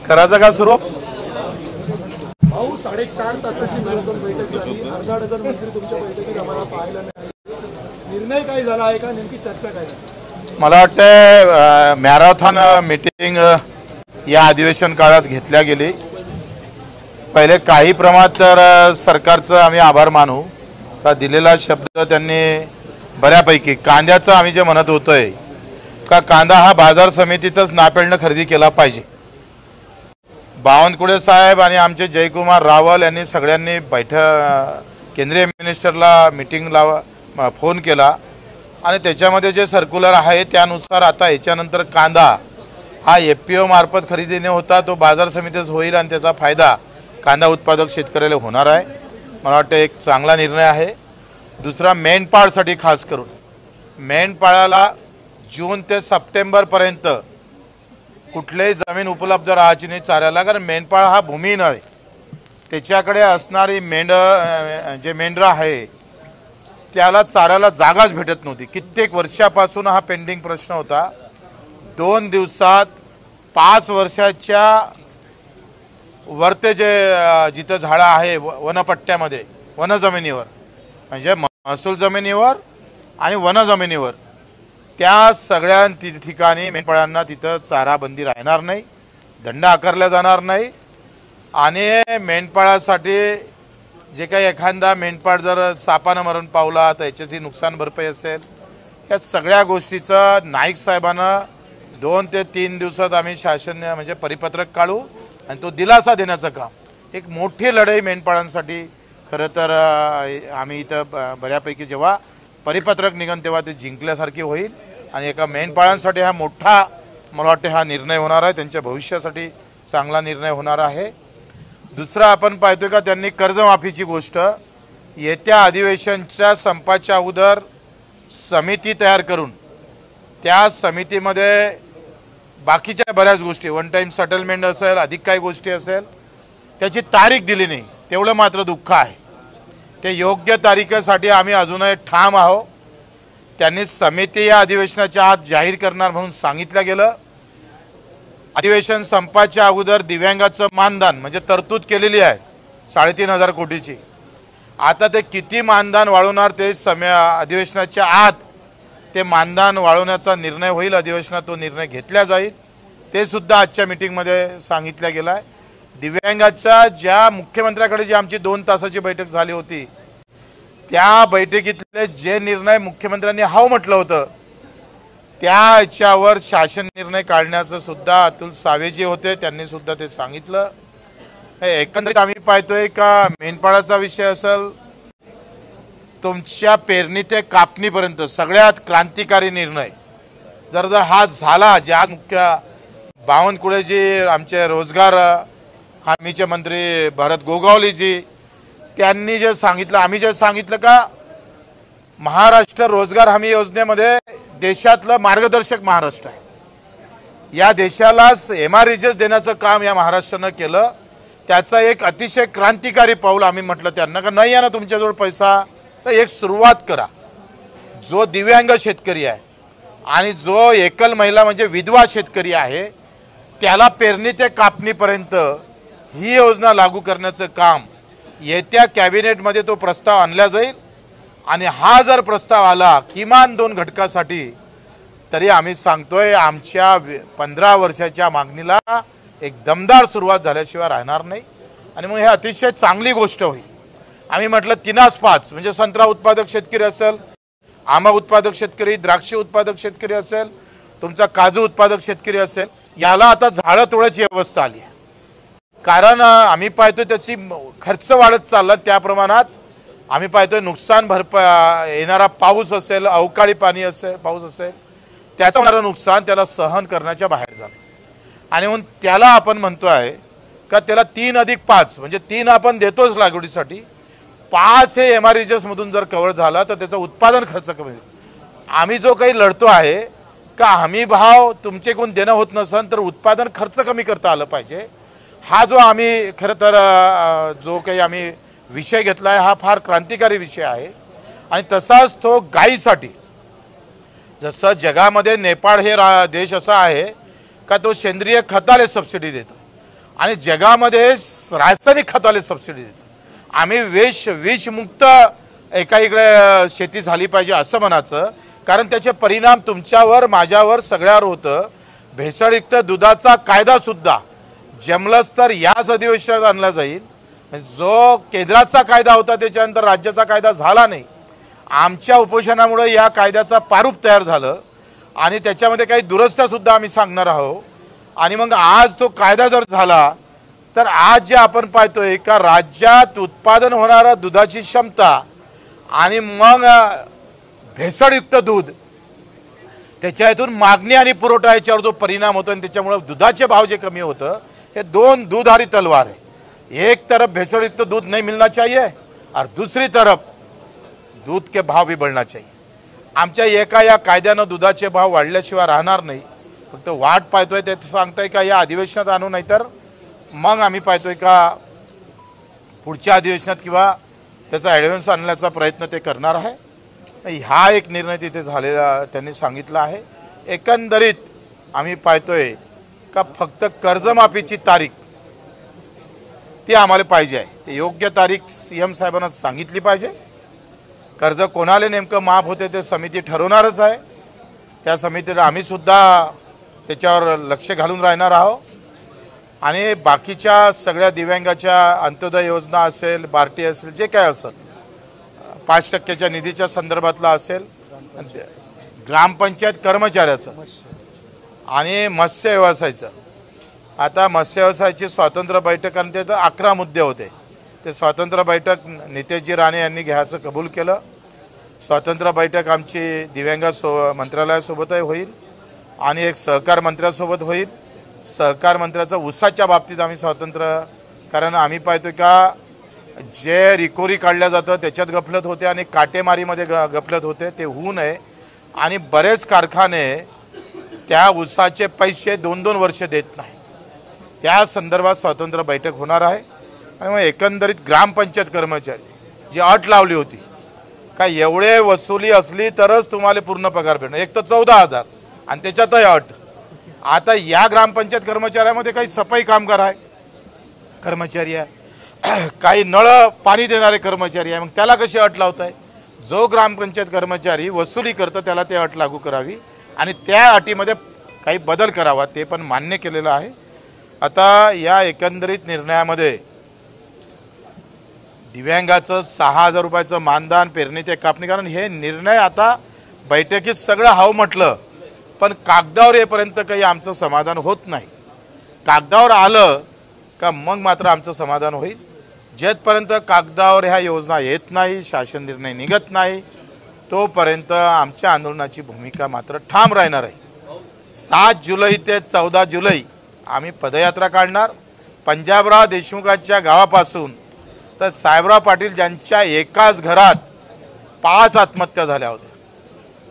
करायचं का सुरू? भाऊ 4.5 तासाची महत्त्वाची बैठक झाली. अर्धा डझन मंत्री तुमच्या बैठकीत आम्हाला पाहायला मिळाले. निर्णय काय झाला आहे का? नेमकी चर्चा काय झाली? मला वाटतं मॅरेथॉन मीटिंग या अधिवेशन काळात घेतल्या गेली. पहिले काही प्रमाणात तर सरकारचं आम्ही आभार मानू का दिलेला शब्द त्यांनी बऱ्यापैकी कांद्याचं आम्ही जे म्हणत होतोय का कांदा हा बाजार समितीतच नापेडनं खरेदी केला पाहिजे. बावनकुळे साहेब आणि आमचे जयकुमार रावल यांनी सगळ्यांनी केंद्रीय मिनिस्टरला मीटिंगला फोन केला आणि त्याच्यामध्ये जे सर्क्युलर आहे त्यानुसार आता याच्यानंतर कांदा हा FPO मार्फत खरेदीने होता तो बाजार समितीच होईल आणि त्याचा फायदा कांदा उत्पादक शेतकऱ्याला होणार आहे. मला वाटतं एक चांगला निर्णय आहे. दुसरा मेंढपाळसाठी खास करून मेंढपाळाला जून ते सप्टेंबरपर्यंत कुठलीही जमीन उपलब्ध राहायची नाही चाऱ्याला, कारण मेंढपाळ हा भूमिहीन आहे. त्याच्याकडे असणारी मेंढरं आहे त्याला चाऱ्याला जागाच भेटत नव्हती. कित्येक वर्षापासून हा पेंडिंग प्रश्न होता. 2 दिवसात 5 वर्षाच्या वरते जे जिथं झाडं आहे वनपट्ट्यामध्ये वनजमिनीवर म्हणजे महसूल जमिनीवर आणि वनजमिनीवर त्या सगळ्या ठिकाणी मेंढपाळांना तिथं चाराबंदी राहणार नाही, दंड आकारला जाणार नाही. आणि मेंढपाळासाठी जे काही एखादा मेंढपाळ जर सापानं मरण पावला तर याच्याची नुकसान भरपाई असेल. या सगळ्या गोष्टीचं नाईक साहेबांना 2 ते 3 दिवसात आम्ही शासन म्हणजे परिपत्रक काढू आणि तो दिलासा देण्याचं काम. एक मोठी लढाई मेंढपाळांसाठी खरं तर आम्ही इथं बऱ्यापैकी जेव्हा परिपत्रक निघन तेव्हा ते जिंकल्यासारखी होईल आणि एका मेंढपाळांसाठी हा मोठा मला वाटते हा निर्णय होणार आहे. त्यांच्या भविष्यासाठी चांगला निर्णय होणार आहे. दुसरा आपण पाहतोय का त्यांनी कर्जमाफीची गोष्ट येत्या अधिवेशनच्या संपाच्या अगोदर समिती तयार करून त्या समितीमध्ये बाकीच्या बऱ्याच गोष्टी वन टाईम सेटलमेंट असेल अधिक काही गोष्टी असेल त्याची तारीख दिली नाही. तेवढं मात्र दुःख आहे. ते योग्य तारीखेसाठी आम्ही अजूनही ठाम आहोत. त्यांनी समिती या अधिवेशनाच्या आत जाहीर करणार म्हणून सांगितलं गेलं. अधिवेशन संपाच्या अगोदर दिव्यांगाचं मानधन म्हणजे तरतूद केलेली आहे 3,500 कोटीची. आता ते किती मानधन वाढवणार ते अधिवेशनाच्या आत ते मानधन वाढवण्याचा निर्णय होईल. अधिवेशनात तो निर्णय घेतला जाईल. ते सुद्धा आजच्या मीटिंगमध्ये सांगितलं गेलं आहे. दिव्यांगाच्या ज्या मुख्यमंत्र्याकडे जी आमची 2 तासाची बैठक झाली होती त्या बैठकीतले जे निर्णय मुख्यमंत्र्यांनी हाव म्हटलं होतं त्याच्यावर शासन निर्णय काढण्याचं सुद्धा अतुल सावेजी होते त्यांनी सुद्धा ते सांगितलं. एकंदरीत आम्ही पाहतोय का मेंढपाळाचा विषय असेल तुमच्या पेरणी ते कापणीपर्यंत सगळ्यात क्रांतिकारी निर्णय जर हा झाला. ज्या मुख्य बावनकुळेजी आमचे रोजगार हमीचे मंत्री भरत गोगावलेजी त्यांनी जे सांगितलं आम्ही जे सांगितलं का महाराष्ट्र रोजगार हमी योजनेमध्ये देशातलं मार्गदर्शक महाराष्ट्र आहे. या देशालाच MREGS देण्याचं काम या महाराष्ट्रानं केलं. त्याचा एक अतिशय क्रांतिकारी पाऊल आम्ही म्हटलं त्यांना का नाही आहे ना तुमच्याजवळ पैसा तर एक सुरुवात करा. जो दिव्यांग शेतकरी आहे आणि जो एकल महिला म्हणजे विधवा शेतकरी आहे त्याला पेरणी ते कापणीपर्यंत ही योजना लागू करण्याचं काम येत्या कॅबिनेटमध्ये तो प्रस्ताव आणला जाईल. आणि हा जर प्रस्ताव आला किमान 2 घटकासाठी तरी आम्ही सांगतोय आमच्या 15 वर्षाच्या मागणीला एक दमदार सुरुवात झाल्याशिवाय राहणार नाही. आणि मग हे अतिशय चांगली गोष्ट होईल. आम्ही म्हटलं 3-5 म्हणजे संत्रा उत्पादक शेतकरी असेल, आंबा उत्पादक शेतकरी, द्राक्ष उत्पादक शेतकरी असेल, तुमचा काजू उत्पादक शेतकरी असेल याला आता झाडं तोडायची अवस्था आली आहे. कारण आम्ही पाहतोय त्याची खर्च वाढत चालला. त्या प्रमाणात आम्ही पाहतोय नुकसान येणारा पाऊस असेल अवकाळी पाऊस असेल त्याचं होणारं नुकसान त्याला सहन करण्याच्या बाहेर झालं. आणि म्हणून त्याला आपण म्हणतोय का त्याला 3+5 म्हणजे 3 आपण देतोच लागवडीसाठी 5 हे MREGS मधून जर कव्हर झाला तर त्याचा उत्पादन खर्च कमी होईल. आम्ही जो काही लढतो आहे का हमी भाव तुमचेकडून देणं होत नसेल तर उत्पादन खर्च कमी करता आलं पाहिजे. हा जो आम्ही खरं तर जो काही आम्ही विषय घेतला आहे हा फार क्रांतिकारी विषय आहे. आणि तसाच तो गायीसाठी जसं जगामध्ये नेपाळ हे देश असा आहे का तो सेंद्रिय खताला सबसिडी देतो. आणि जगामध्ये रासायनिक खताले सबसिडी देतात. आम्ही विषमुक्त एका इकडे शेती झाली पाहिजे असं म्हणायचं, कारण त्याचे परिणाम तुमच्यावर, माझ्यावर, सगळ्यावर होतं. भेसळयुक्त दुधाचा कायदा सुद्धा जमलंच तर याच अधिवेशनात आणला जाईल. जो केंद्राचा कायदा होता त्याच्यानंतर राज्याचा कायदा झाला नाही. आमच्या उपोषणामुळे या कायद्याचा प्रारूप तयार झालं आणि त्याच्यामध्ये काही दुरुस्त्या सुद्धा आम्ही सांगणार आहोत. आणि मग आज तो कायदा जर झाला तर आज जे आपण पाहतोय का राज्यात उत्पादन होणारा दुधाची क्षमता आणि मग भेसळयुक्त दूध, त्याच्यातून मागणी आणि पुरवठा याच्यावर जो परिणाम होतो आणि त्याच्यामुळे दुधाचे भाव जे कमी होतं, हे दोन दुधारी तलवार है. एक तरफ भेसळयुक्त दूध नहीं मिलना चाहिए और दूसरी तरफ दूध के भाव भी बढ़ना चाहिए. आमच्या एका या कायद्यानं दुधाचे भाव वाढल्याशिवाय राहणार नाही. फक्त वाट पाहतोय ते सांगताय का या अधिवेशनात आणू, नाहीतर मग आम्ही पाहतोय का पुढच्या अधिवेशनात किंवा त्याचा ॲडव्हान्स आणण्याचा प्रयत्न ते करणार आहे. हा एक निर्णय तिथे झालेला त्यांनी सांगितला आहे. एकंदरीत आम्ही पाहतोय का फक्त कर्जमाफीची तारीख ती आम्हाला पाहिजे आहे. ते योग्य तारीख सीएम साहेबांना सांगितली पाहिजे. कर्ज कोणाला नेमकं माफ होते ते समिती ठरवणारच आहे. त्या समितीला आम्ही सुद्धा त्याच्यावर लक्ष घालून राहणार आहोत. आणि बाकीच्या सगळ्या दिव्यांगाच्या अंत्योदय योजना असेल, बार्टी असेल, जे काय असेल, 5% निधीच्या संदर्भातला असेल, ग्रामपंचायत कर्मचाऱ्याचं आणि मत्स्य व्यवसायाचं. आता मत्स्य व्यवसायाची स्वतंत्र बैठक आणि ते 11 मुद्दे होते. ते स्वतंत्र बैठक नितेशजी राणे यांनी घ्यायचं कबूल केलं. स्वतंत्र बैठक आमची दिव्यांग मंत्रालयासोबतही होईल आणि एक सहकार मंत्र्यासोबत होईल. सहकार मंत्र्याचं ऊसाच्या बाबतीत आम्ही स्वतंत्र, कारण आम्ही पाहतोय का जे रिकोरी काढल्या जातं त्याच्यात गफलत होते आणि काटेमारीमध्ये गफलत होते, ते होऊ नये. आणि बरेच कारखाने त्या ऊसाचे पैसे 2-2 वर्ष देत नाही. त्या संदर्भात स्वतंत्र बैठक होणार आहे. आणि मग एकंदरीत ग्रामपंचायत कर्मचारी जी अट लावली होती का एवढे वसुली असली तरच तुम्हाला पूर्ण पगार भेटणार, एक तर 14,000 आणि त्याच्यातही अट. आता या ग्रामपंचायत कर्मचाऱ्यामध्ये काही सफाई कामगार आहे, कर्मचारी आहे, काही नळ पाणी देणारे कर्मचारी आहे. मग त्याला कशी अट लावताय? जो ग्रामपंचायत कर्मचारी वसुली करतो त्याला ते अट लागू करावी आणि त्या अटीमध्ये काही बदल करावा, ते पण मान्य केलेलं आहे. आता या एकंदरीत निर्णयामध्ये दिव्यांगाचं 6,000 रुपयाचं मानधन, पेरणी ते कापणी, कारण हे निर्णय आता बैठकीत सगळं हाव म्हटलं पण कागदावर येईपर्यंत काही आमचं समाधान होत नाही. कागदावर आलं का मग मात्र आमचं समाधान होईल. जेथपर्यंत कागदावर ह्या योजना येत नाही, शासन निर्णय निघत नाही, तोपर्यंत आमच्या आंदोलनाची भूमिका मात्र ठाम राहणार आहे. 7 जुलै ते 14 जुलै आम्ही पदयात्रा काढणार. पंजाबराव देशमुखांच्या गावापासून तर साहेबराव पाटील ज्यांच्या एकाच घरात 5 आत्महत्या झाल्या होत्या,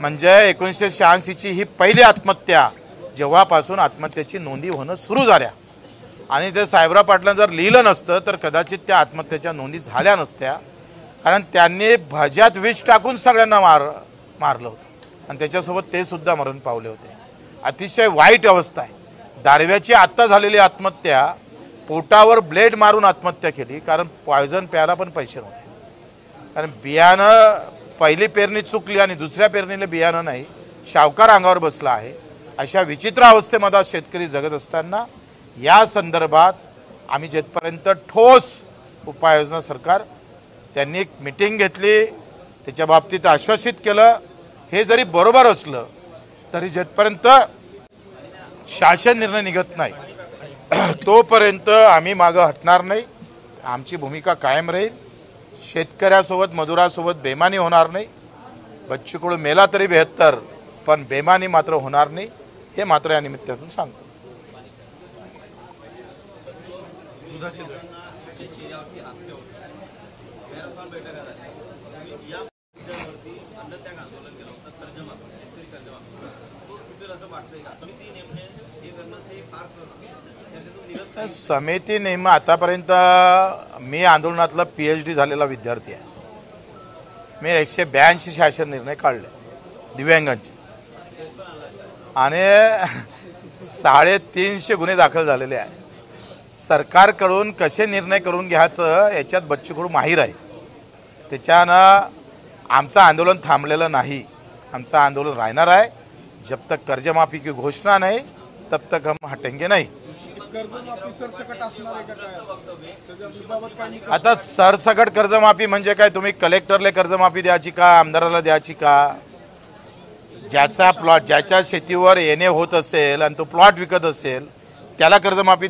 म्हणजे 1986ची ही पहिली आत्महत्या जेव्हापासून आत्महत्येची नोंदी होणं सुरू झाल्या. आणि ते साहेबराव पाटलांनी जर लिहिलं नसतं तर कदाचित त्या आत्महत्येच्या नोंदी झाल्या नसत्या, कारण त्यांनी भज्यात विष टाकून सगळ्यांना मारलं होतं आणि त्याच्यासोबत ते सुद्धा मरण पावले होते. अतिशय वाईट अवस्था आहे. दाढव्याची आत्ता झालेली आत्महत्या, पोटावर ब्लेड मारून आत्महत्या केली, कारण पॉयझन प्यायला पण पैसे नव्हते. कारण बियाणं पहिली पेरणी चुकली आणि दुसऱ्या पेरणीला बियाणं नाही, शावकार अंगावर बसला आहे. अशा विचित्र अवस्थेमध्ये शेतकरी जगत असताना या संदर्भात आम्ही जेथपर्यंत ठोस उपाययोजना सरकार, त्यांनी एक मीटिंग घेतली, त्याच्या बाबतीत आश्वासित केलं. हे जरी बरोबर असलं तरी जेथपर्यंत शासन निर्णय निघत नाही तोपर्यंत आम्ही मागं हटणार नाही. आमची भूमिका कायम राहील. शेतकऱ्यासोबत, मजुरासोबत बेमानी होणार नाही. बच्चू कडू मेला तरी बेहत्तर, पण बेमानी मात्र होणार नाही, हे मात्र या निमित्तातून सांगतो. समिती नेम आतापर्यंत मी आंदोलनातला PhD झालेला विद्यार्थी आहे. मी 182 शासन निर्णय काढले दिव्यांगांचे आणि 350 गुन्हे दाखल झालेले आहे. सरकारकडून कसे निर्णय करून घ्यायचं याच्यात बच्चू कडू माहीर आहे. त्याच्यानं आमचं आंदोलन थांबलेलं नाही, आमचं आंदोलन राहणार आहे. जब तक कर्जमाफी की घोषणा नाही तब तक हम हटेंगे नाही. आता सरसकट कर्जमाफी म्हणजे काय? तुम्ही कलेक्टरला कर्जमाफी द्यायची का, आमदाराला द्यायची का? ज्याचा प्लॉट, ज्याच्या शेतीवर येणे होत असेल आणि तो प्लॉट विकत असेल त्याला कर्जमाफी